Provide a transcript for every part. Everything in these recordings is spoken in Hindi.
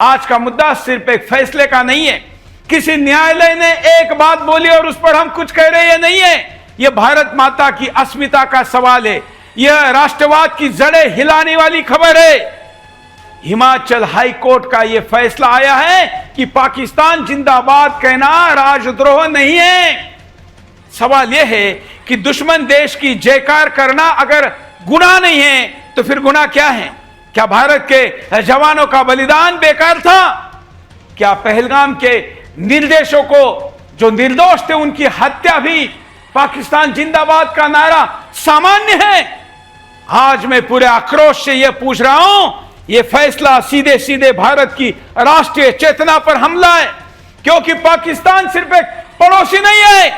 आज का मुद्दा सिर्फ एक फैसले का नहीं है। किसी न्यायालय ने एक बात बोली और उस पर हम कुछ कह रहे हैं, नहीं है। यह भारत माता की अस्मिता का सवाल है। यह राष्ट्रवाद की जड़ें हिलाने वाली खबर है। हिमाचल हाई कोर्ट का यह फैसला आया है कि पाकिस्तान जिंदाबाद कहना राजद्रोह नहीं है। सवाल यह है कि दुश्मन देश की जयकार करना अगर गुनाह नहीं है तो फिर गुनाह क्या है? क्या भारत के जवानों का बलिदान बेकार था? क्या पहलगाम के निर्देशों को जो निर्दोष थे उनकी हत्या भी पाकिस्तान जिंदाबाद का नारा सामान्य है? आज मैं पूरे आक्रोश से यह पूछ रहा हूं, यह फैसला सीधे सीधे भारत की राष्ट्रीय चेतना पर हमला है, क्योंकि पाकिस्तान सिर्फ एक पड़ोसी नहीं है,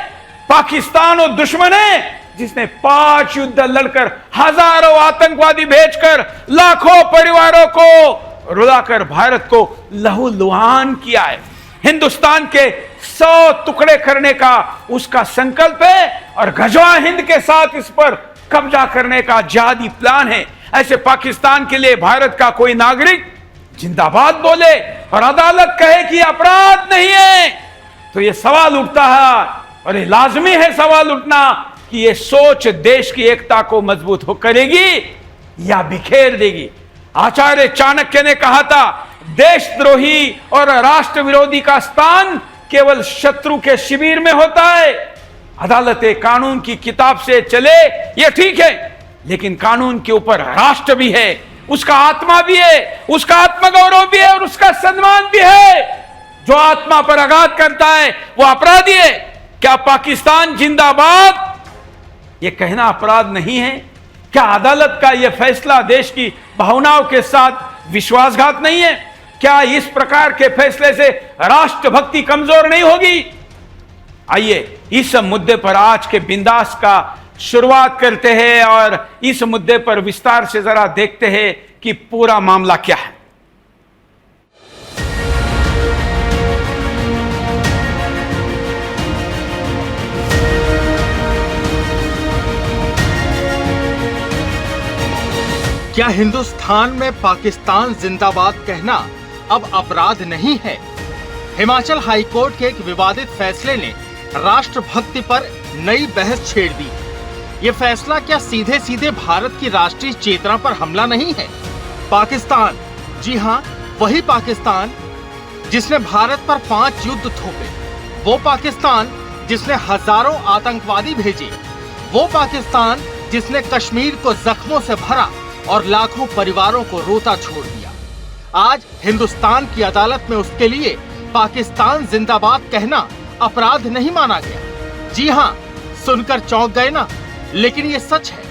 पाकिस्तान वो दुश्मन है जिसने 5 युद्ध लड़कर, हजारों आतंकवादी भेजकर, लाखों परिवारों को रुलाकर भारत को लहूलुहान किया है। हिंदुस्तान के 100 टुकड़े करने का उसका संकल्प है और गजवा हिंद के साथ इस पर कब्जा करने का जिहादी प्लान है। ऐसे पाकिस्तान के लिए भारत का कोई नागरिक जिंदाबाद बोले और अदालत कहे कि अपराध नहीं है, तो यह सवाल उठता है, और ये लाजमी है सवाल उठना, कि ये सोच देश की एकता को मजबूत हो करेगी या बिखेर देगी। आचार्य चाणक्य ने कहा था, देशद्रोही और राष्ट्र विरोधी का स्थान केवल शत्रु के शिविर में होता है। अदालत कानून की किताब से चले ये ठीक है, लेकिन कानून के ऊपर राष्ट्र भी है, उसका आत्मा भी है, उसका आत्मगौरव भी है और उसका सम्मान भी है। जो आत्मा पर आघात करता है वो अपराधी है। क्या पाकिस्तान जिंदाबाद ये कहना अपराध नहीं है? क्या अदालत का यह फैसला देश की भावनाओं के साथ विश्वासघात नहीं है? क्या इस प्रकार के फैसले से राष्ट्रभक्ति कमजोर नहीं होगी? आइए इस मुद्दे पर आज के बिंदास का शुरुआत करते हैं और इस मुद्दे पर विस्तार से जरा देखते हैं कि पूरा मामला क्या है। क्या हिंदुस्तान में पाकिस्तान जिंदाबाद कहना अब अपराध नहीं है? हिमाचल हाईकोर्ट के एक विवादित फैसले ने राष्ट्रभक्ति पर नई बहस छेड़ दी। ये फैसला क्या सीधे सीधे भारत की राष्ट्रीय चेतना पर हमला नहीं है? पाकिस्तान, जी हाँ, वही पाकिस्तान जिसने भारत पर 5 युद्ध थोपे, वो पाकिस्तान जिसने हजारों आतंकवादी भेजे, वो पाकिस्तान जिसने कश्मीर को जख्मों से भरा और लाखों परिवारों को रोता छोड़ दिया। आज हिंदुस्तान की अदालत में उसके लिए पाकिस्तान जिंदाबाद कहना अपराध नहीं माना गया। जी हाँ, सुनकर चौंक गए ना? लेकिन ये सच है।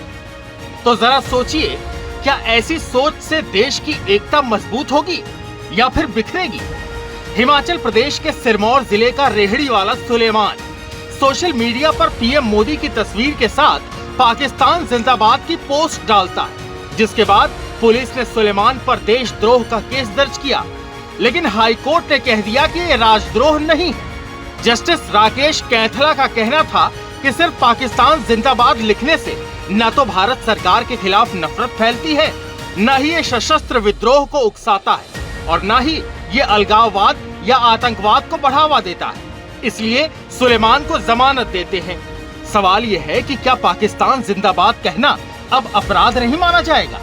तो जरा सोचिए, क्या ऐसी सोच से देश की एकता मजबूत होगी या फिर बिखरेगी? हिमाचल प्रदेश के सिरमौर जिले का रेहड़ी वाला सुलेमान सोशल मीडिया पर पीएम मोदी की तस्वीर के साथ पाकिस्तान जिंदाबाद की पोस्ट डालता है, जिसके बाद पुलिस ने सुलेमान पर देशद्रोह का केस दर्ज किया। लेकिन हाईकोर्ट ने कह दिया कि ये राजद्रोह नहीं है। जस्टिस राकेश कैथला का कहना था कि सिर्फ पाकिस्तान जिंदाबाद लिखने से न तो भारत सरकार के खिलाफ नफरत फैलती है, न ही ये सशस्त्र विद्रोह को उकसाता है और न ही ये अलगाववाद या आतंकवाद को बढ़ावा देता है। इसलिए सुलेमान को जमानत देते हैं। सवाल ये है कि क्या पाकिस्तान जिंदाबाद कहना अब अपराध नहीं माना जाएगा?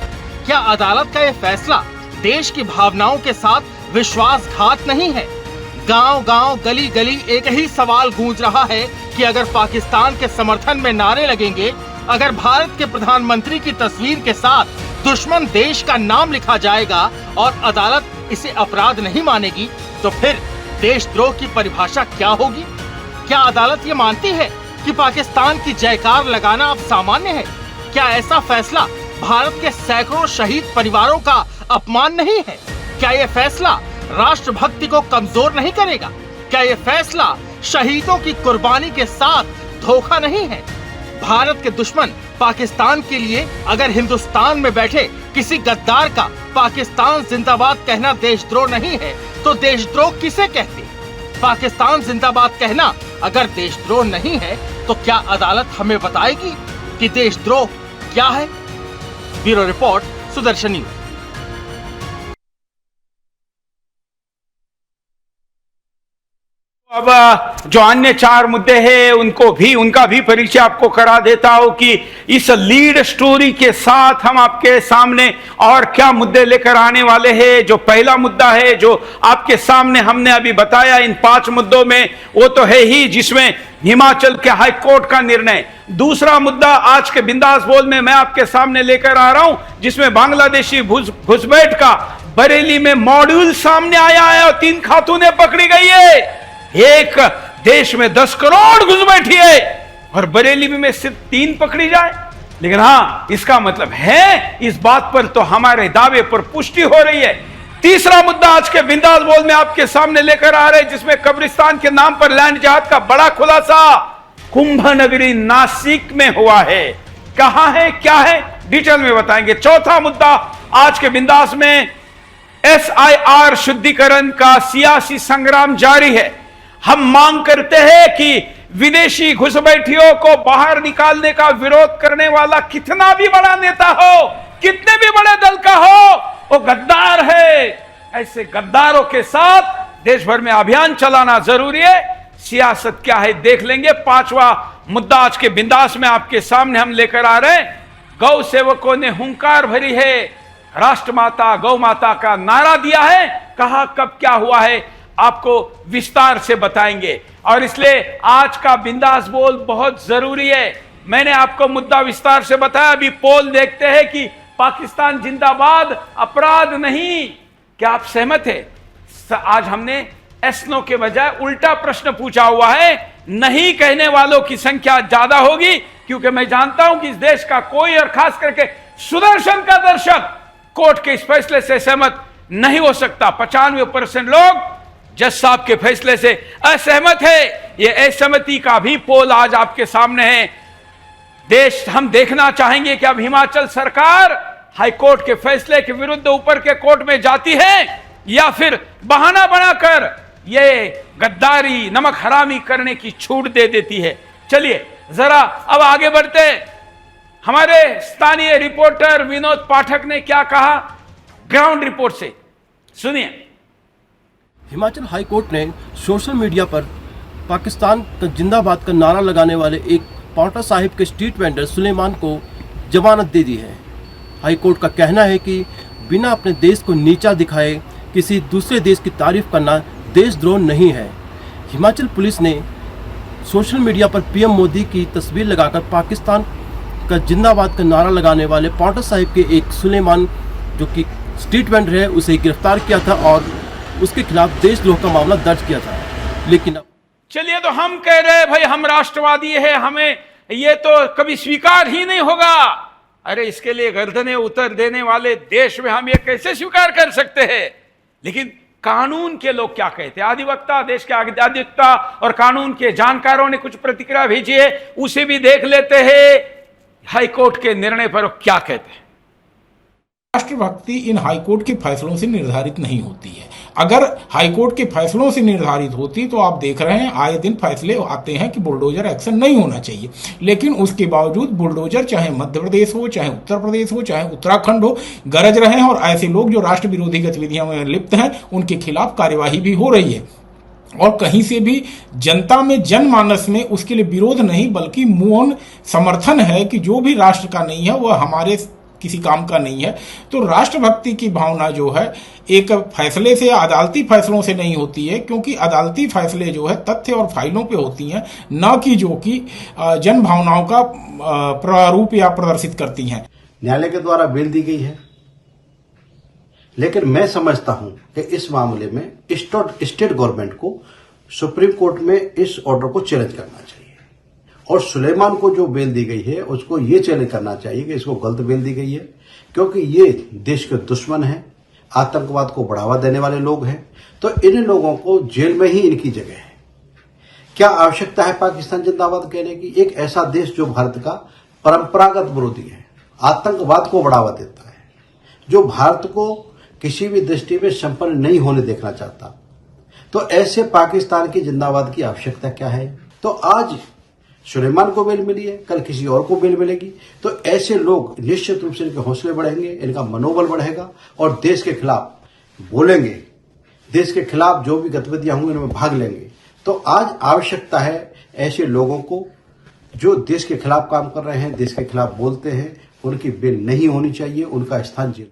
क्या अदालत का यह फैसला देश की भावनाओं के साथ विश्वासघात नहीं है? गांव-गांव, गली-गली एक ही सवाल गूंज रहा है कि अगर पाकिस्तान के समर्थन में नारे लगेंगे, अगर भारत के प्रधानमंत्री की तस्वीर के साथ दुश्मन देश का नाम लिखा जाएगा और अदालत इसे अपराध नहीं मानेगी, तो फिर देशद्रोह की परिभाषा क्या होगी? क्या अदालत ये मानती है कि पाकिस्तान की जयकार लगाना अब सामान्य है? क्या ऐसा फैसला भारत के सैकड़ों शहीद परिवारों का अपमान नहीं है? क्या यह फैसला राष्ट्रभक्ति को कमजोर नहीं करेगा? क्या यह फैसला शहीदों की कुर्बानी के साथ धोखा नहीं है? भारत के दुश्मन पाकिस्तान के लिए अगर हिंदुस्तान में बैठे किसी गद्दार का पाकिस्तान जिंदाबाद कहना देशद्रोह नहीं है, तो देशद्रोह किसे कहते? पाकिस्तान जिंदाबाद कहना अगर देशद्रोह नहीं है, तो क्या अदालत हमें बताएगी कि देशद्रोह क्या है? Bureau report, Sudarshan news. अब जो अन्य 4 मुद्दे हैं उनका भी परिचय आपको करा देता हूं कि इस लीड स्टोरी के साथ हम आपके सामने और क्या मुद्दे लेकर आने वाले हैं। जो पहला मुद्दा है जो आपके सामने हमने अभी बताया इन 5 मुद्दों में, वो तो है ही जिसमें हिमाचल के हाई कोर्ट का निर्णय। दूसरा मुद्दा आज के बिंदास बोल में मैं आपके सामने लेकर आ रहा हूं जिसमें बांग्लादेशी घुसपैठ का बरेली में मॉड्यूल सामने आया है और 3 खातूनें पकड़ी गई है। एक देश में 10 करोड़ घुसपैठी है और बरेली में सिर्फ 3 पकड़ी जाए। लेकिन हां, इसका मतलब है इस बात पर तो हमारे दावे पर पुष्टि हो रही है। तीसरा मुद्दा आज के बिंदास बोल में आपके सामने लेकर आ रहे हैं जिसमें कब्रिस्तान के नाम पर लैंड जहाज का बड़ा खुलासा कुंभ नगरी नासिक में हुआ है। कहां है, क्या है, डिटेल में बताएंगे। चौथा मुद्दा आज के बिंदास में SIR शुद्धिकरण का सियासी संग्राम जारी है। हम मांग करते हैं कि विदेशी घुसपैठियों को बाहर निकालने का विरोध करने वाला कितना भी बड़ा नेता हो, कितने भी बड़े दल का हो, वो गद्दार है। ऐसे गद्दारों के साथ देश भर में अभियान चलाना जरूरी है। सियासत क्या है देख लेंगे। 5वां मुद्दा आज के बिंदास में आपके सामने हम लेकर आ रहे हैं। गौ सेवकों ने हुंकार भरी है, राष्ट्रमाता गौ माता का नारा दिया है। कहा, कब, क्या हुआ है, आपको विस्तार से बताएंगे और इसलिए आज का बिंदास बोल बहुत जरूरी है। मैंने आपको मुद्दा विस्तार से बताया। अभी पोल देखते हैं कि पाकिस्तान जिंदाबाद अपराध नहीं। क्या आप सहमत हैं? आज हमने एस-नो के बजाय उल्टा प्रश्न पूछा हुआ है। नहीं कहने वालों की संख्या ज्यादा होगी क्योंकि मैं जानता हूं कि इस देश का कोई और खास करके सुदर्शन का दर्शक कोर्ट के इस फैसले से सहमत नहीं हो सकता। 95% लोग जज साहब के फैसले से असहमत है। यह असहमति का भी पोल आज आपके सामने है। हम देखना चाहेंगे कि अब हिमाचल सरकार हाईकोर्ट के फैसले के विरुद्ध ऊपर के कोर्ट में जाती है या फिर बहाना बनाकर यह गद्दारी, नमक हरामी करने की छूट दे देती है। चलिए जरा अब आगे बढ़ते हैं। हमारे स्थानीय रिपोर्टर विनोद पाठक ने क्या कहा ग्राउंड रिपोर्ट से, सुनिए। हिमाचल हाई कोर्ट ने सोशल मीडिया पर पाकिस्तान का जिंदाबाद का नारा लगाने वाले एक पांवटा साहिब के स्ट्रीट वेंडर सुलेमान को जमानत दे दी है। हाई कोर्ट का कहना है कि बिना अपने देश को नीचा दिखाए किसी दूसरे देश की तारीफ करना देशद्रोह नहीं है। हिमाचल पुलिस ने सोशल मीडिया पर पीएम मोदी की तस्वीर लगाकर पाकिस्तान का जिंदाबाद का नारा लगाने वाले पांवटा साहिब के एक सुलेमान जो कि स्ट्रीट वेंडर है उसे गिरफ्तार किया था और उसके खिलाफ देशद्रोह का मामला दर्ज किया था। लेकिन अब चलिए, तो हम कह रहे हैं भाई हम राष्ट्रवादी है, हमें ये तो कभी स्वीकार ही नहीं होगा। अरे इसके लिए गर्दनें उतर देने वाले देश में हम ये कैसे स्वीकार कर सकते हैं? लेकिन कानून के लोग क्या कहते हैं? अधिवक्ता, देश के अधिवक्ता और कानून के जानकारों ने कुछ प्रतिक्रिया भेजी है, उसे भी देख लेते हैं। हाईकोर्ट के निर्णय पर क्या कहते हैं? राष्ट्रभक्ति इन हाईकोर्ट के फैसलों से निर्धारित नहीं होती है। अगर हाईकोर्ट के फैसलों से निर्धारित होती तो आप देख रहे हैं आए दिन फैसले आते हैं कि बुलडोजर एक्शन नहीं होना चाहिए, लेकिन उसके बावजूद बुलडोजर चाहे मध्य प्रदेश हो, चाहे उत्तर प्रदेश हो, चाहे उत्तराखंड हो, गरज रहे हैं और ऐसे लोग जो राष्ट्र विरोधी गतिविधियों में लिप्त हैं उनके खिलाफ कार्यवाही भी हो रही है। और कहीं से भी जनता में, जनमानस में उसके लिए विरोध नहीं बल्कि मौन समर्थन है कि जो भी राष्ट्र का नहीं है वह हमारे किसी काम का नहीं है। तो राष्ट्रभक्ति की भावना जो है एक फैसले से, अदालती फैसलों से नहीं होती है, क्योंकि अदालती फैसले जो है तथ्य और फाइलों पे होती हैं, न कि जो कि जन भावनाओं का प्रारूप या प्रदर्शित करती हैं। न्यायालय के द्वारा बेल दी गई है, लेकिन मैं समझता हूं कि इस मामले में स्टेट गवर्नमेंट को सुप्रीम कोर्ट में इस ऑर्डर को चैलेंज करना चाहिए और सुलेमान को जो बेल दी गई है उसको ये चैलेंज करना चाहिए कि इसको गलत बेल दी गई है, क्योंकि ये देश के दुश्मन हैं, आतंकवाद को बढ़ावा देने वाले लोग हैं। तो इन लोगों को जेल में ही इनकी जगह है। क्या आवश्यकता है पाकिस्तान जिंदाबाद कहने की? एक ऐसा देश जो भारत का परंपरागत विरोधी है, आतंकवाद को बढ़ावा देता है, जो भारत को किसी भी दृष्टि में संपन्न नहीं होने देखना चाहता, तो ऐसे पाकिस्तान की जिंदाबाद की आवश्यकता क्या है? तो आज सुलेमान को बेल मिली है, कल किसी और को बेल मिलेगी, तो ऐसे लोग निश्चित रूप से इनके हौसले बढ़ेंगे, इनका मनोबल बढ़ेगा और देश के खिलाफ बोलेंगे, देश के खिलाफ जो भी गतिविधियां होंगी उनमें भाग लेंगे। तो आज आवश्यकता है ऐसे लोगों को जो देश के खिलाफ काम कर रहे हैं, देश के खिलाफ बोलते हैं, उनकी बेल नहीं होनी चाहिए, उनका स्थान जेल।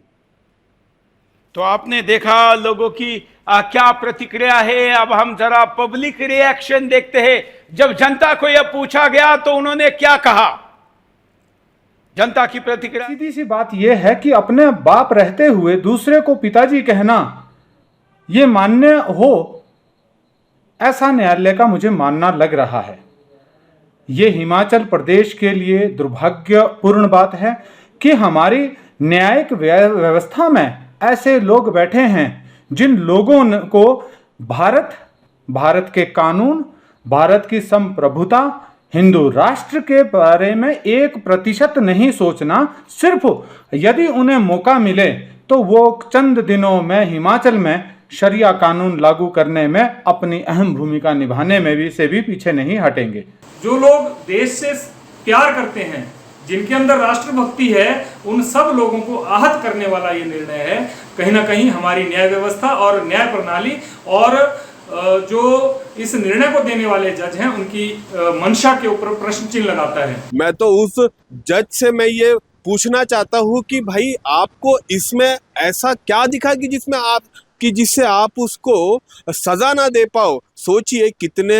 तो आपने देखा लोगों की क्या प्रतिक्रिया है। अब हम जरा पब्लिक रिएक्शन देखते हैं। जब जनता को यह पूछा गया तो उन्होंने क्या कहा, जनता की प्रतिक्रिया। सीधी सी बात यह है कि अपने बाप रहते हुए दूसरे को पिताजी कहना यह मान्य हो, ऐसा न्यायालय का मुझे मानना लग रहा है। यह हिमाचल प्रदेश के लिए दुर्भाग्यपूर्ण बात है कि हमारी न्यायिक व्यवस्था में ऐसे लोग बैठे हैं जिन लोगों को भारत के कानून, भारत की संप्रभुता, हिंदू राष्ट्र के बारे में 1% नहीं सोचना। सिर्फ यदि उन्हें मौका मिले तो वो चंद दिनों में हिमाचल में शरिया कानून लागू करने में अपनी अहम भूमिका निभाने में भी पीछे नहीं हटेंगे। जो लोग देश से प्यार करते हैं, जिनके अंदर राष्ट्रभक्ति है, उन सब लोगों को आहत करने वाला ये निर्णय है। कहीं ना कहीं हमारी न्याय व्यवस्था और न्याय प्रणाली और जो इस निर्णय को देने वाले जज हैं उनकी मंशा के ऊपर प्रश्न चिन्ह लगाता है। मैं तो उस जज से मैं ये पूछना चाहता हूँ कि भाई आपको इसमें ऐसा क्या दिखा कि जिससे आप उसको सजा ना दे पाओ। सोचिए कितने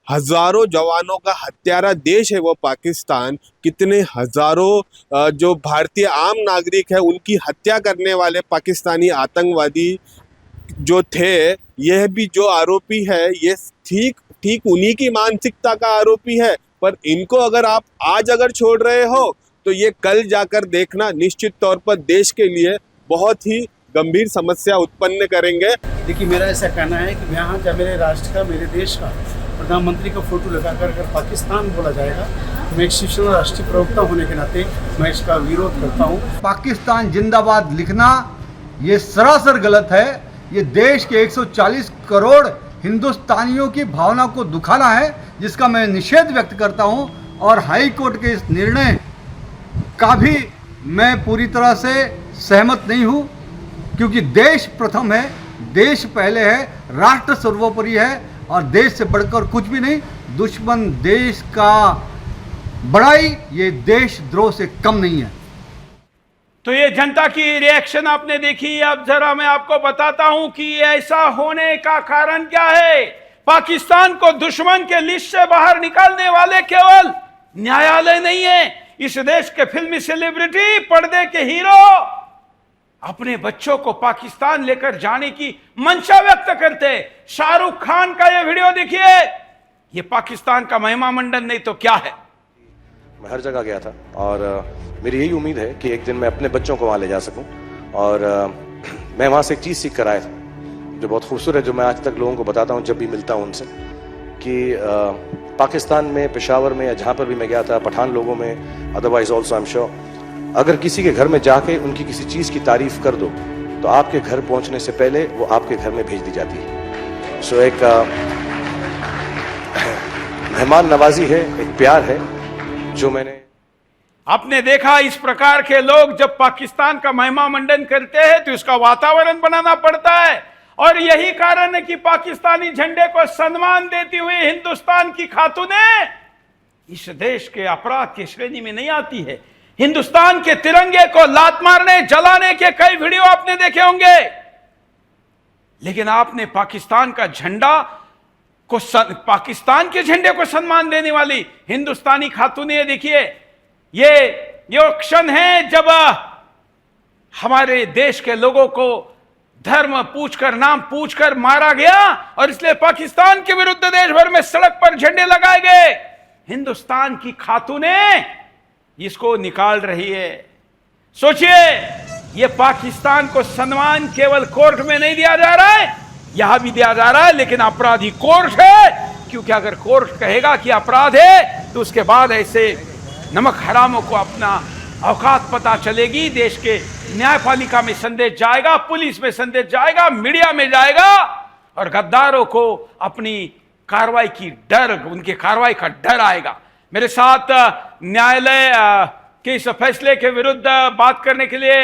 हजारों जवानों का हत्यारा देश है वो पाकिस्तान, कितने हजारों जो भारतीय आम नागरिक है उनकी हत्या करने वाले पाकिस्तानी आतंकवादी जो थे, यह भी जो आरोपी है ये ठीक उन्हीं की मानसिकता का आरोपी है। पर इनको अगर आप आज अगर छोड़ रहे हो तो ये कल जाकर देखना निश्चित तौर पर देश के लिए बहुत ही गंभीर समस्या उत्पन्न करेंगे। देखिए, मेरा ऐसा कहना है कि यहाँ जब मेरे राष्ट्र का, मेरे देश का प्रधानमंत्री का फोटो लगाकर अगर पाकिस्तान बोला जाएगा, मैं एक शिवसेना राष्ट्रीय प्रवक्ता होने के नाते मैं इसका विरोध करता हूँ। पाकिस्तान जिंदाबाद लिखना ये सरासर गलत है। ये देश के 140 करोड़ हिंदुस्तानियों की भावना को दुखाना है, जिसका मैं निषेध व्यक्त करता हूँ। और हाई कोर्ट के इस निर्णय का भी मैं पूरी तरह से सहमत नहीं हूँ, क्योंकि देश प्रथम है, देश पहले है, राष्ट्र सर्वोपरि है और देश से बढ़कर कुछ भी नहीं। दुश्मन देश का बड़ाई ये देशद्रोह से कम नहीं है। तो ये जनता की रिएक्शन आपने देखी। अब जरा मैं आपको बताता हूं कि ऐसा होने का कारण क्या है। पाकिस्तान को दुश्मन के लिस्ट से बाहर निकालने वाले केवल न्यायालय नहीं है, इस देश के फिल्मी सेलिब्रिटी, पर्दे के हीरो अपने बच्चों को पाकिस्तान लेकर जाने की मंशा व्यक्त करते। शाहरुख खान का यह वीडियो देखिए, यह पाकिस्तान का महिमा मंडन नहीं तो क्या है। मैं हर जगह गया था और मेरी यही उम्मीद है कि एक दिन मैं अपने बच्चों को वहाँ ले जा सकूं। और मैं वहाँ से एक चीज़ सीख कर आया था जो बहुत खूबसूरत है, जो मैं आज तक लोगों को बताता हूँ जब भी मिलता हूँ उनसे, कि पाकिस्तान में, पेशावर में या जहाँ पर भी मैं गया था, पठान लोगों में, otherwise also I am sure, अगर किसी के घर में जाके उनकी किसी चीज़ की तारीफ कर दो तो आपके घर पहुँचने से पहले वो आपके घर में भेज दी जाती है। सो एक मेहमान नवाजी है, एक प्यार है जो मैंने आपने देखा। इस प्रकार के लोग जब पाकिस्तान का महिमा मंडन करते हैं तो इसका वातावरण बनाना पड़ता है। और यही कारण है कि पाकिस्तानी झंडे को सम्मान देती हुई हिंदुस्तान की खातूनें इस देश के अपराध की श्रेणी में नहीं आती है। हिंदुस्तान के तिरंगे को लात मारने, जलाने के कई वीडियो आपने देखे होंगे, लेकिन आपने पाकिस्तान का झंडा को, पाकिस्तान के झंडे को सम्मान देने वाली हिंदुस्तानी खातूनें देखिए। ये क्षण है जब हमारे देश के लोगों को धर्म पूछकर, नाम पूछकर मारा गया और इसलिए पाकिस्तान के विरुद्ध देश भर में सड़क पर झंडे लगाए गए। हिंदुस्तान की खातूनें इसको निकाल रही है। सोचिए, ये पाकिस्तान को सम्मान केवल कोर्ट में नहीं दिया जा रहा है, यहां भी दिया जा रहा है, लेकिन अपराधी कोर्ट है। क्योंकि अगर कोर्ट कहेगा कि अपराध है तो उसके बाद ऐसे नमक हरामों को अपना औकात पता चलेगी। देश के न्यायपालिका में संदेश जाएगा, पुलिस में संदेश जाएगा, मीडिया में जाएगा और गद्दारों को अपनी कार्रवाई की डर, उनके कार्रवाई का डर आएगा। मेरे साथ न्यायालय के इस फैसले के विरुद्ध बात करने के लिए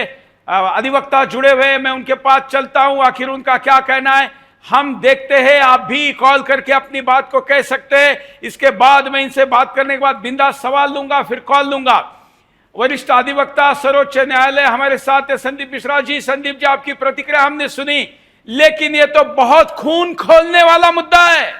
अधिवक्ता जुड़े हुए, मैं उनके पास चलता हूं, आखिर उनका क्या कहना है। हम देखते हैं, आप भी कॉल करके अपनी बात को कह सकते हैं। इसके बाद मैं इनसे बात करने के बाद बिंदास सवाल लूंगा, फिर कॉल लूंगा। वरिष्ठ अधिवक्ता सर्वोच्च न्यायालय हमारे साथ है संदीप मिश्रा जी। संदीप जी, आपकी प्रतिक्रिया हमने सुनी, लेकिन यह तो बहुत खून खोलने वाला मुद्दा है।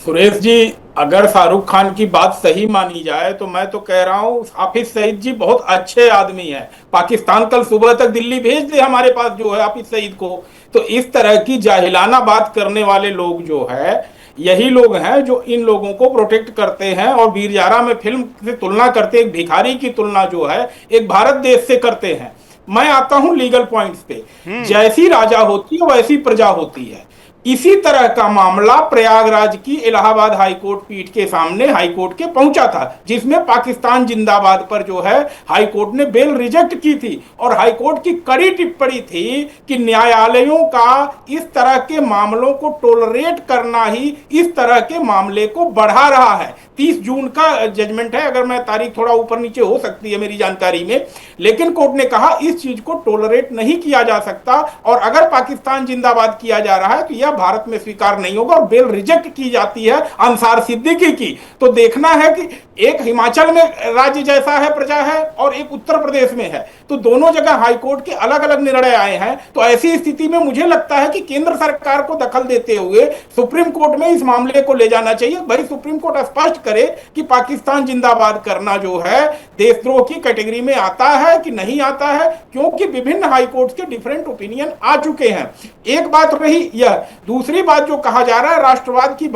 सुरेश जी, अगर शाहरुख खान की बात सही मानी जाए तो मैं तो कह रहा हूं हाफिज सईद जी बहुत अच्छे आदमी हैं। पाकिस्तान कल सुबह तक दिल्ली भेज दे हमारे पास जो है हाफिज सईद को। तो इस तरह की जाहिलाना बात करने वाले लोग जो है, यही लोग हैं जो इन लोगों को प्रोटेक्ट करते हैं और वीर जारा में फिल्म से तुलना करते, एक भिखारी की तुलना जो है एक भारत देश से करते हैं। मैं आता हूं लीगल पॉइंट्स पे। जैसी राजा होती है वैसी प्रजा होती है। इसी तरह का मामला प्रयागराज की इलाहाबाद हाईकोर्ट पीठ के सामने हाईकोर्ट के पहुंचा था, जिसमें पाकिस्तान जिंदाबाद पर जो है हाईकोर्ट ने बेल रिजेक्ट की थी और हाईकोर्ट की कड़ी टिप्पणी थी कि न्यायालयों का इस तरह के मामलों को टोलरेट करना ही इस तरह के मामले को बढ़ा रहा है। 30 जून का जजमेंट है, अगर मैं तारीख थोड़ा ऊपर नीचे हो सकती है मेरी जानकारी में, लेकिन कोर्ट ने कहा इस चीज को टोलरेट नहीं किया जा सकता और अगर पाकिस्तान जिंदाबाद किया जा रहा है तो यह भारत में स्वीकार नहीं होगा और बेल रिजेक्ट की जाती है अंसार सिद्दीकी की। तो देखना है कि एक हिमाचल में राज्य जैसा है, प्रजा है, और एक उत्तर प्रदेश में है, तो दोनों जगह हाईकोर्ट के अलग अलग निर्णय आए हैं। तो ऐसी स्थिति में मुझे लगता है कि केंद्र सरकार को दखल देते हुए सुप्रीम कोर्ट में इस मामले को ले जाना चाहिए। भाई सुप्रीम कोर्ट स्पष्ट करे कि पाकिस्तान जिंदाबाद करना जो है देशद्रोह की कैटेगरी में आता है कि नहीं आता है, क्योंकि विभिन्न हाईकोर्ट के डिफरेंट ओपिनियन आ चुके हैं। एक बात रही यह, दूसरी बात जो कहा जा रहा है राष्ट्रवाद की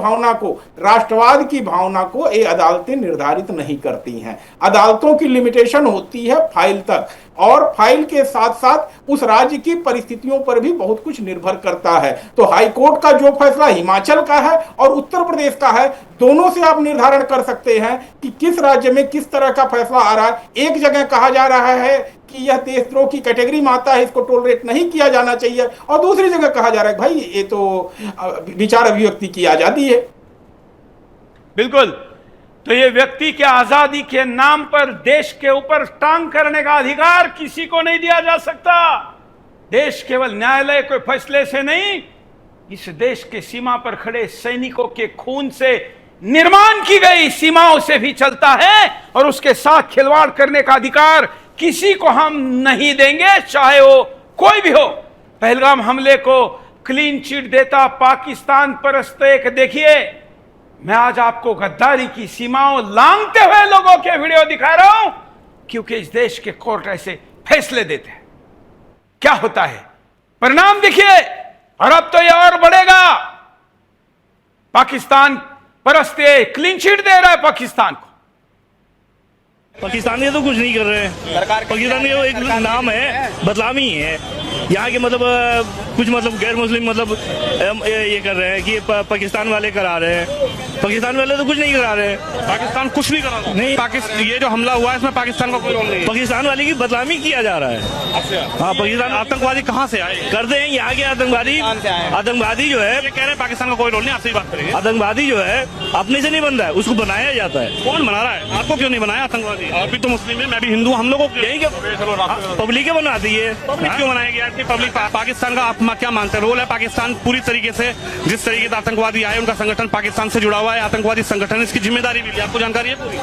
भावना को ये अदालतें निर्धारित नहीं करती हैं। अदालतों की लिमिटेशन होती है फाइल तक, और फाइल के साथ साथ उस राज्य की परिस्थितियों पर भी बहुत कुछ निर्भर करता है। तो हाईकोर्ट का जो फैसला हिमाचल का है और उत्तर प्रदेश का है, दोनों से आप निर्धारण कर सकते हैं कि किस राज्य में किस तरह का फैसला आ रहा है। एक जगह कहा जा रहा है कि यह देशद्रोह की कैटेगरी में आता है, इसको टोलरेट नहीं किया जाना चाहिए, और दूसरी जगह कहा जा रहा है भाई ये तो विचार अभिव्यक्ति की आजादी है। बिल्कुल, तो ये व्यक्ति के आजादी के नाम पर देश के ऊपर टांग करने का अधिकार किसी को नहीं दिया जा सकता। देश केवल न्यायालय के फैसले से नहीं, इस देश के सीमा पर खड़े सैनिकों के खून से निर्माण की गई सीमाओं से भी चलता है, और उसके साथ खिलवाड़ करने का अधिकार किसी को हम नहीं देंगे, चाहे वो कोई भी हो। पहलगाम हमले को क्लीन चिट देता पाकिस्तान परस्त एक, देखिए मैं आज आपको गद्दारी की सीमाओं लांघते हुए लोगों के वीडियो दिखा रहा हूं, क्योंकि इस देश के कोर्ट ऐसे फैसले देते हैं। क्या होता है परिणाम देखिए, और अब तो यह और बढ़ेगा। पाकिस्तान परस्त क्लीन चिट दे रहा है पाकिस्तान को। पाकिस्तानी तो कुछ नहीं कर रहे हैं। पाकिस्तानी एक नाम है, बदलामी है यहाँ के, मतलब कुछ मतलब गैर मुस्लिम मतलब ये कर रहे हैं कि पाकिस्तान वाले करा रहे हैं। पाकिस्तान वाले तो कुछ नहीं करा रहे हैं। पाकिस्तान कुछ भी करा नहीं। पाकिस्तान ये जो हमला हुआ है इसमें पाकिस्तान का कोई रोल नहीं है। पाकिस्तान वाले की बदनामी किया जा रहा है। अच्छा, हाँ, पाकिस्तान आतंकवादी कहाँ से आए? करते हैं यहाँ के आतंकवादी जो है, ये कह रहे हैं पाकिस्तान का कोई रोल नहीं। आपसे बात करेंगे। आतंकवादी जो है अपने से नहीं बन रहा है, उसको बनाया जाता है। कौन बना रहा है? आपको क्यों नहीं बनाया आतंकवादी? आप भी तो मुस्लिम है, मैं भी हिंदू, हम लोगों को यही पब्लिक बनाती है। पब्लिक क्यों बनाया गया? पब्लिक पाकिस्तान का आप क्या मानते हैं रोल है? पाकिस्तान पूरी तरीके से जिस तरीके से आतंकवादी आए, उनका संगठन पाकिस्तान से जुड़ा हुआ है, आतंकवादी संगठन, इसकी जिम्मेदारी भी आपको जानकारी है पूरी?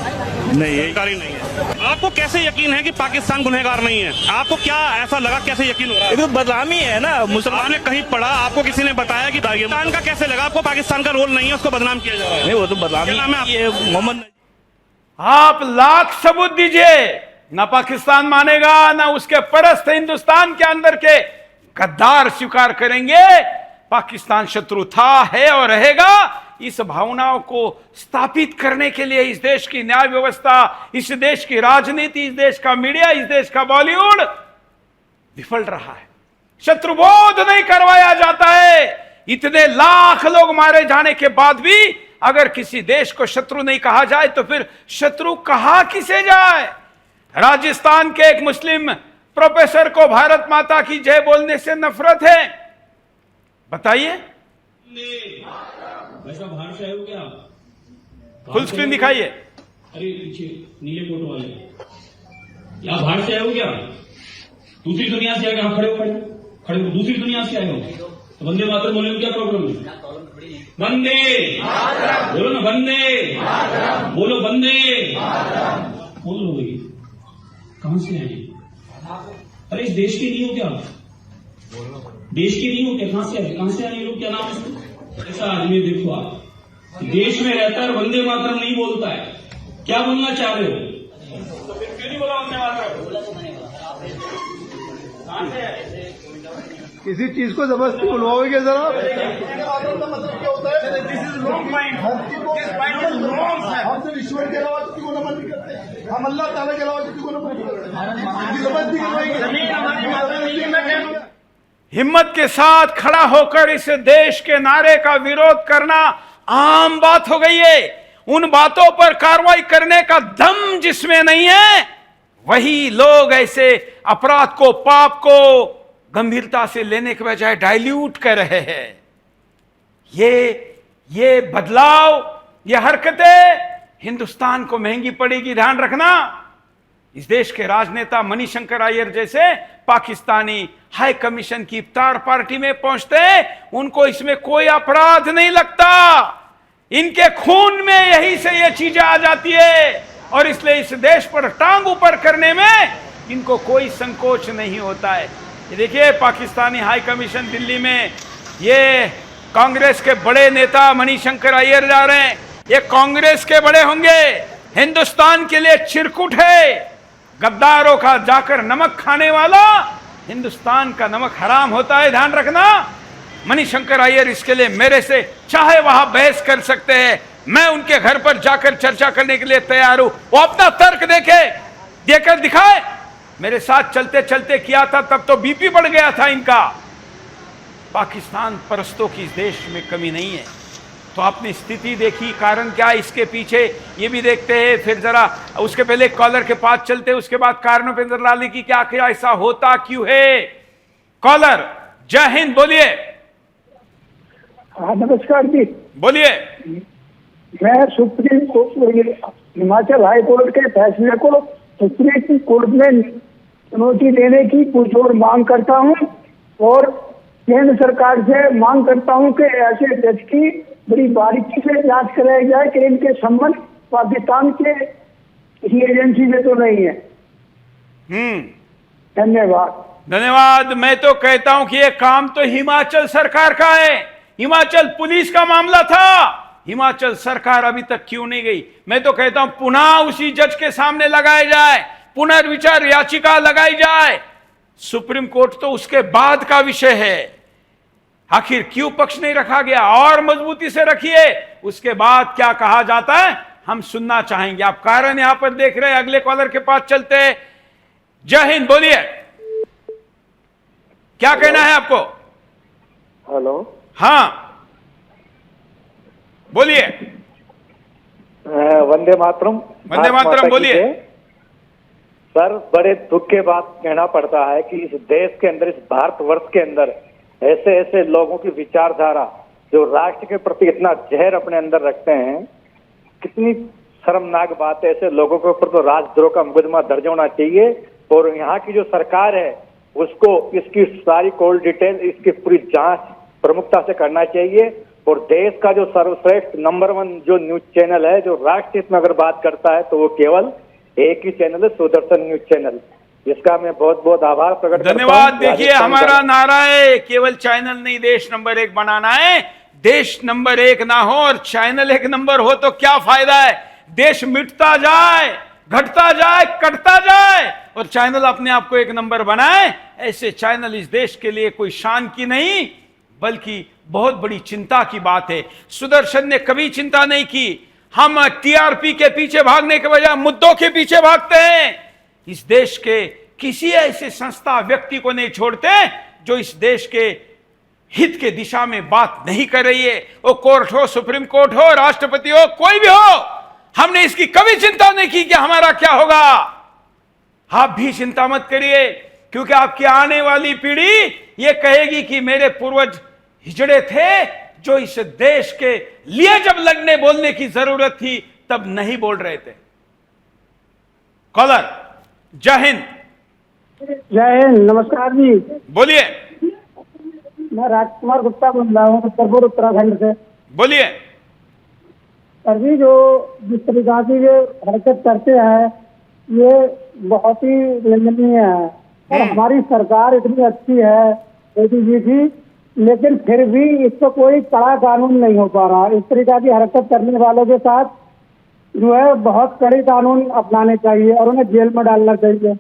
नहीं, जानकारी नहीं है। आपको कैसे यकीन है कि पाकिस्तान गुनहगार नहीं है? आपको क्या ऐसा लगा, कैसे यकीन हो रहा है? तो बदनामी है ना। मुसलमान ने कहीं पढ़ा, आपको किसी ने बताया कि पाकिस्तान का कैसे लगा आपको? पाकिस्तान का रोल नहीं है, उसको बदनाम किया जा रहा है। नहीं, वो तो बदनामी है। मोहम्मद, आप लाख सबूत दीजिए, ना पाकिस्तान मानेगा, ना उसके परस्त हिंदुस्तान के अंदर के गद्दार स्वीकार करेंगे। पाकिस्तान शत्रु था, है और रहेगा। इस भावनाओं को स्थापित करने के लिए इस देश की न्याय व्यवस्था, इस देश की राजनीति, इस देश का मीडिया, इस देश का बॉलीवुड विफल रहा है। शत्रुबोध नहीं करवाया जाता है। इतने लाख लोग मारे जाने के बाद भी अगर किसी देश को शत्रु नहीं कहा जाए तो फिर शत्रु कहा किसे जाए? राजस्थान के एक मुस्लिम प्रोफेसर को भारत माता की जय बोलने से नफरत है। बताइए, फुल स्क्रीन दिखाइए। अरे पीछे नीले फोटो वाले, आप बाहर से आए हो क्या? दूसरी दुनिया से आके आप खड़े खड़े दूसरी दुनिया से आए हो तो वंदे मातरम बोले क्या प्रॉब्लम है? वंदे बोलो ना, वंदे बोलो, वंदे बोलो भाई। कहां से आए? अरे इस देश के नहीं हो क्या? देश के नहीं हो क्या? कहां से आए? कहां से आए लोग? क्या नाम है? ऐसा आदमी देखो, आप देश में रहता है वंदे मातरम नहीं बोलता है, क्या बोलना चाह रहे हो? तो फिर क्यों नहीं बोला वंदे मातरम? किसी चीज को जबरदस्ती बुलवाओगे जरा? हम तो ईश्वर के अलावा किसी को नमन नहीं करते, हम अल्लाह ताला के अलावा किसी को नमन नहीं करते। हिम्मत के साथ खड़ा होकर इस देश के नारे का विरोध करना आम बात हो गई है। उन बातों पर कार्रवाई करने का दम जिसमें नहीं है, वही लोग ऐसे अपराध को, पाप को गंभीरता से लेने के बजाय डाइल्यूट कर रहे हैं। ये बदलाव, ये हरकतें हिंदुस्तान को महंगी पड़ेगी, ध्यान रखना। इस देश के राजनेता मणिशंकर अय्यर जैसे पाकिस्तानी हाई कमीशन की इफ्तार पार्टी में पहुंचते हैं, उनको इसमें कोई अपराध नहीं लगता। इनके खून में यही से ये चीजें आ जाती है और इसलिए इस देश पर टांग ऊपर करने में इनको कोई संकोच नहीं होता है। ये देखिए, पाकिस्तानी हाई कमीशन दिल्ली में ये कांग्रेस के बड़े नेता मणिशंकर अय्यर जा रहे हैं। ये कांग्रेस के बड़े होंगे, हिंदुस्तान के लिए चिरकुट है। गद्दारों का जाकर नमक खाने वाला हिंदुस्तान का नमक हराम होता है, ध्यान रखना। मणिशंकर अय्यर इसके लिए मेरे से चाहे वहां बहस कर सकते हैं, मैं उनके घर पर जाकर चर्चा करने के लिए तैयार हूं। वो अपना तर्क देकर दिखाए। मेरे साथ चलते चलते किया था, तब तो बीपी बढ़ गया था इनका। पाकिस्तान परस्तों की इस देश में कमी नहीं है। तो आपने स्थिति देखी, कारण क्या इसके पीछे, ये भी देखते हैं। फिर जरा उसके पहले कॉलर के पास चलते, उसके बाद कारणों पर नजर डालने की क्या क्या ऐसा होता क्यों है। कॉलर, जय हिंद, बोलिए। हाँ नमस्कार जी, बोलिए। मैं supreme court, Himachal high court के फैसले को सुप्रीम कोर्ट में चुनौती देने की पुरजोर मांग करता हूं और केंद्र सरकार से मांग करता हूं कि ऐसे जज की बड़ी बारीकी से जांच कराई जाए कि इनके संबंध पाकिस्तान के किसी एजेंसी में तो नहीं है। धन्यवाद। धन्यवाद। मैं तो कहता हूं कि यह काम तो हिमाचल सरकार का है, हिमाचल पुलिस का मामला था। हिमाचल सरकार अभी तक क्यों नहीं गई? मैं तो कहता हूं पुनः उसी जज के सामने लगाया जाए, पुनर्विचार याचिका लगाई जाए। सुप्रीम कोर्ट तो उसके बाद का विषय है। आखिर क्यों पक्ष नहीं रखा गया? और मजबूती से रखिए, उसके बाद क्या कहा जाता है हम सुनना चाहेंगे। आप कारण यहां पर देख रहे हैं। अगले कॉलर के पास चलते हैं। जय हिंद, बोलिए, क्या कहना है आपको? हेलो, हाँ बोलिए। वंदे मातरम। वंदे मातरम, बोलिए। सर, बड़े दुख के बात कहना पड़ता है कि इस देश के अंदर, इस भारतवर्ष के अंदर ऐसे ऐसे लोगों की विचारधारा जो राष्ट्र के प्रति इतना जहर अपने अंदर रखते हैं, कितनी शर्मनाक बात है। ऐसे लोगों के ऊपर तो राजद्रोह का मुकदमा दर्ज होना चाहिए और यहाँ की जो सरकार है उसको इसकी सारी कॉल डिटेल, इसकी पूरी जांच प्रमुखता से करना चाहिए। और देश का जो सर्वश्रेष्ठ नंबर 1 जो न्यूज चैनल है, जो राष्ट्र हित में अगर बात करता है, तो वो केवल एक ही चैनल है, सूरदर्शन न्यूज चैनल, जिसका मैं बहुत बहुत आभार प्रकट करता हूं। धन्यवाद। देखिए, हमारा नारा है केवल चैनल नहीं, देश नंबर 1 बनाना है। देश नंबर 1 ना हो और चैनल 1 नंबर हो तो क्या फायदा है? देश मिटता जाए, घटता जाए, कटता जाए और चैनल अपने आप को 1 नंबर बनाए। ऐसे चैनल इस देश के लिए कोई शान की नहीं बल्कि बहुत बड़ी चिंता की बात है। सुदर्शन ने कभी चिंता नहीं की। हम टीआरपी के पीछे भागने के बजाय मुद्दों के पीछे भागते हैं। इस देश के किसी ऐसे संस्था, व्यक्ति को नहीं छोड़ते जो इस देश के हित के दिशा में बात नहीं कर रही है। वो कोर्ट हो, सुप्रीम कोर्ट हो, राष्ट्रपति हो, कोई भी हो, हमने इसकी कभी चिंता नहीं की कि हमारा क्या होगा। आप भी चिंता मत करिए, क्योंकि आपकी आने वाली पीढ़ी ये कहेगी कि मेरे पूर्वज हिजड़े थे जो इस देश के लिए जब लड़ने बोलने की जरूरत थी तब नहीं बोल रहे थे। कॉलर, जय हिंद। जय हिंद, नमस्कार जी, बोलिए। मैं राजकुमार गुप्ता बोल रहा हूँ उत्तरपुर उत्तराखंड से। बोलिए। सर जी, जो जिस तरीका की ये हरकत करते हैं ये बहुत ही निंदनीय है। और हमारी सरकार इतनी अच्छी है मोदी जी की, लेकिन फिर भी इस पर कोई कड़ा कानून नहीं हो पा रहा। इस तरीका की हरकत करने वालों के साथ जो है बहुत कड़े कानून अपनाने चाहिए और उन्हें जेल में डालना चाहिए।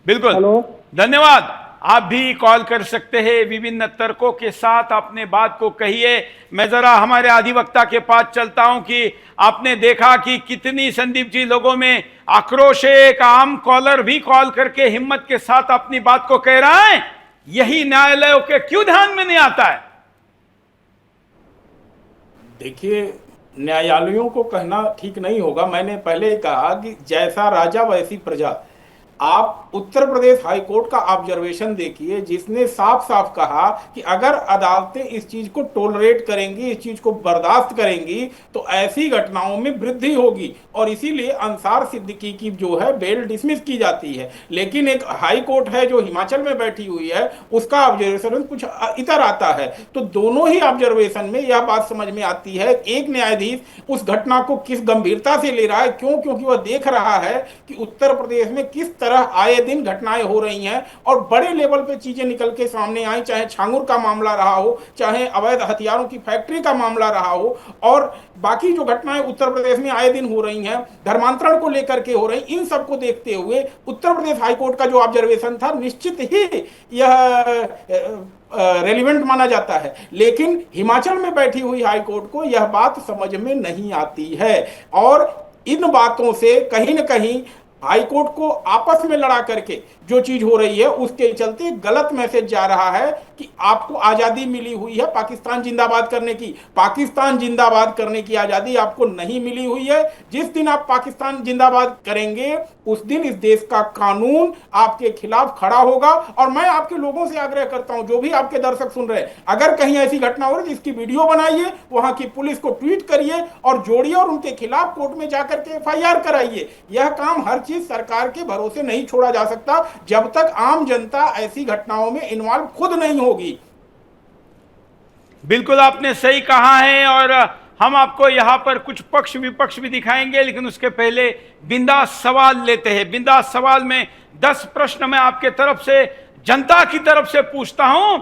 बिल्कुल। धन्यवाद। आप भी कॉल कर सकते हैं, विभिन्न तर्कों के साथ अपने बात को कहिए। मैं जरा हमारे अधिवक्ता के पास चलता हूं कि आपने देखा कि कितनी संदीप जी लोगों में आक्रोश है। एक आम कॉलर भी कॉल करके हिम्मत के साथ अपनी बात को कह रहा है। यही न्यायालयों के क्यों ध्यान में नहीं आता है? देखिए, न्यायालयों को कहना ठीक नहीं होगा। मैंने पहले कहा कि जैसा राजा वैसी प्रजा। आप उत्तर प्रदेश हाईकोर्ट का ऑब्जर्वेशन देखिए, जिसने साफ साफ कहा कि अगर अदालतें इस चीज को टोलरेट करेंगी, इस चीज को बर्दाश्त करेंगी, तो ऐसी घटनाओं में वृद्धि होगी और इसीलिए अंसार सिद्दीकी की जो है बेल डिसमिस की जाती है। लेकिन एक हाई कोर्ट है जो हिमाचल में बैठी हुई है, उसका ऑब्जर्वेशन कुछ इतर आता है। तो दोनों ही ऑब्जर्वेशन में यह बात समझ में आती है, एक न्यायाधीश उस घटना को किस गंभीरता से ले रहा है। क्यों? क्योंकि वह देख रहा है कि उत्तर प्रदेश में किस तरह आए दिन घटनाएं हो रही हैं और बड़े लेवल पे चीजें निकल के सामने आई, चाहे छांगुर का मामला रहा हो, चाहे अवैध हथियारों की फैक्ट्री का मामला रहा हो, और बाकी जो घटनाएं उत्तर प्रदेश में आए दिन हो रही हैं, धर्मांतरण को लेकर के हो रही, इन सब को देखते हुए उत्तर प्रदेश हाईकोर्ट का जो ऑब्जर्वेशन था निश्चित ही यह रेलिवेंट माना जाता है। लेकिन हिमाचल में बैठी हुई हाईकोर्ट को यह बात समझ में नहीं आती है और इन बातों से कहीं न कहीं हाईकोर्ट को आपस में लड़ा करके जो चीज हो रही है उसके चलते गलत मैसेज जा रहा है कि आपको आजादी मिली हुई है पाकिस्तान जिंदाबाद करने की। पाकिस्तान जिंदाबाद करने की आजादी आपको नहीं मिली हुई है। जिस दिन आप पाकिस्तान जिंदाबाद करेंगे उस दिन इस देश का कानून आपके खिलाफ खड़ा होगा। और मैं आपके लोगों से आग्रह करता हूं, जो भी आपके दर्शक सुन रहे हैं, अगर कहीं ऐसी घटना हो रही है जिसकी वीडियो बनाइए, वहां की पुलिस को ट्वीट करिए और जोड़िए और उनके खिलाफ कोर्ट में जाकर के FIR कराइए। यह काम हर चीज सरकार के भरोसे नहीं छोड़ा जा सकता जब तक आम जनता ऐसी घटनाओं में इन्वॉल्व खुद नहीं होगी। बिल्कुल आपने सही कहा है और हम आपको यहां पर कुछ पक्ष विपक्ष भी दिखाएंगे, लेकिन उसके पहले बिंदास सवाल लेते हैं। बिंदास सवाल में 10 प्रश्न मैं आपके तरफ से जनता की तरफ से पूछता हूं,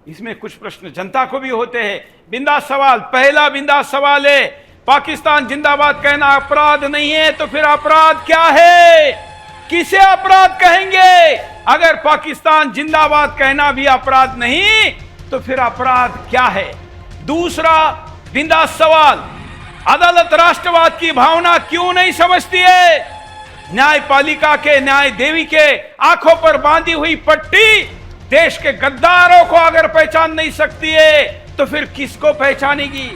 इसमें कुछ प्रश्न जनता को भी होते हैं। बिंदास सवाल, पहला बिंदास सवाल है, पाकिस्तान जिंदाबाद कहना अपराध नहीं है तो फिर अपराध क्या है? किसे अपराध कहेंगे? अगर पाकिस्तान जिंदाबाद कहना भी अपराध नहीं तो फिर अपराध क्या है? दूसरा बिंदास सवाल, अदालत राष्ट्रवाद की भावना क्यों नहीं समझती है? न्यायपालिका के न्याय देवी के आंखों पर बांधी हुई पट्टी देश के गद्दारों को अगर पहचान नहीं सकती है तो फिर किसको पहचानेगी?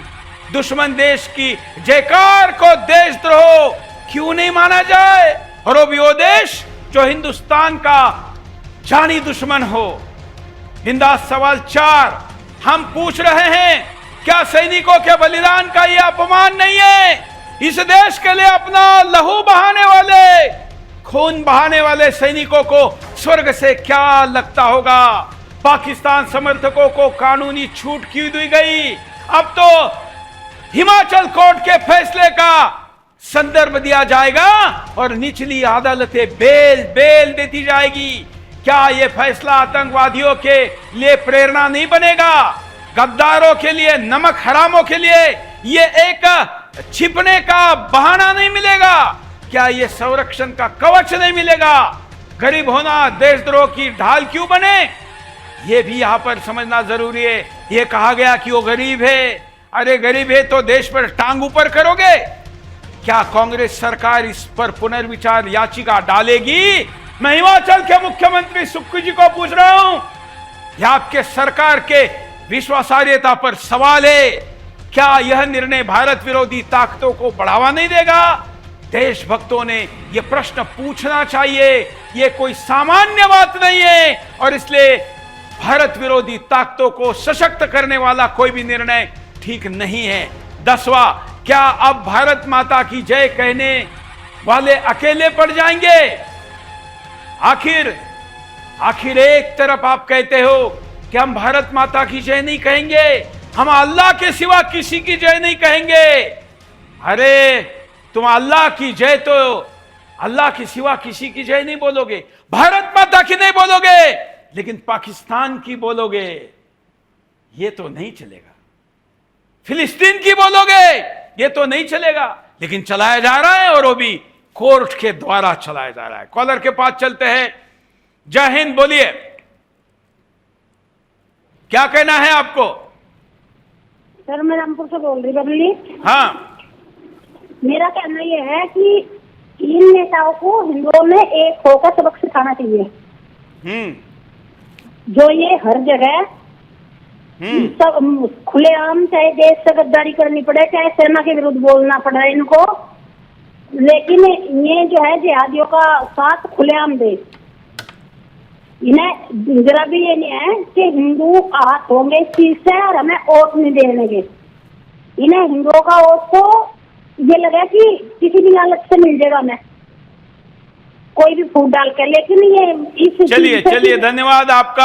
दुश्मन देश की जयकार को देशद्रोह क्यों नहीं माना जाए, और वो देश जो हिंदुस्तान का जानी दुश्मन हो? बिंदास सवाल 4, हम पूछ रहे हैं, क्या सैनिकों के बलिदान का यह अपमान नहीं है? इस देश के लिए अपना लहू बहाने वाले, खून बहाने वाले सैनिकों को स्वर्ग से क्या लगता होगा? पाकिस्तान समर्थकों को कानूनी छूट क्यों दी गई? अब तो हिमाचल कोर्ट के फैसले का संदर्भ दिया जाएगा और निचली अदालतें बेल देती जाएगी। क्या यह फैसला आतंकवादियों के लिए प्रेरणा नहीं बनेगा? गद्दारों के लिए, नमक हरामों के लिए यह एक छिपने का बहाना नहीं मिलेगा? क्या यह संरक्षण का कवच नहीं मिलेगा? गरीब होना देशद्रोह की ढाल क्यों बने? यह भी यहां पर समझना जरूरी है। यह कहा गया कि वो गरीब है, अरे गरीब है तो देश पर टांग ऊपर करोगे? क्या कांग्रेस सरकार इस पर पुनर्विचार याचिका डालेगी? मैं हिमाचल के मुख्यमंत्री सुक्खू जी को पूछ रहा हूं, यह आपके सरकार के विश्वासार्हता पर सवाल है। क्या यह निर्णय भारत विरोधी ताकतों को बढ़ावा नहीं देगा? देशभक्तों ने यह प्रश्न पूछना चाहिए। यह कोई सामान्य बात नहीं है और इसलिए भारत विरोधी ताकतों को सशक्त करने वाला कोई भी निर्णय ठीक नहीं है। 10वां, क्या अब भारत माता की जय कहने वाले अकेले पड़ जाएंगे? आखिर एक तरफ आप कहते हो कि कि हम भारत माता की जय नहीं कहेंगे, हम अल्लाह के सिवा किसी की जय नहीं कहेंगे। अरे तुम अल्लाह की जय तो अल्लाह के सिवा किसी की जय नहीं बोलोगे, भारत माता की नहीं बोलोगे, लेकिन पाकिस्तान की बोलोगे, ये तो नहीं चलेगा। फिलिस्तीन की बोलोगे, ये तो नहीं चलेगा। लेकिन चलाया जा रहा है, और वो भी कोर्ट के द्वारा चलाया जा रहा है। कॉलर के पास चलते हैं। जय हिंद, बोलिए, क्या कहना है आपको? सर मैं रामपुर से बोल रही बबली। हाँ, मेरा कहना यह है कि इन नेताओं को हिंदुओं में एक होकर सबक सिखाना चाहिए। जो ये हर जगह सब खुलेआम, चाहे देश से गद्दारी करनी पड़े, चाहे सेना के विरुद्ध बोलना पड़े इनको, लेकिन ये जो है जिहादियों का साथ खुलेआम दे। इन्हें जरा भी ये नहीं है कि हिंदू आहत होंगे इस चीज से और हमें वोट नहीं देंगे। इन्हें हिंदुओं का वोट तो ये लगा कि किसी भी लालच से मिल जाएगा हमें, कोई भी फूट डाल के, लेकिन ये इस चलिए धन्यवाद आपका।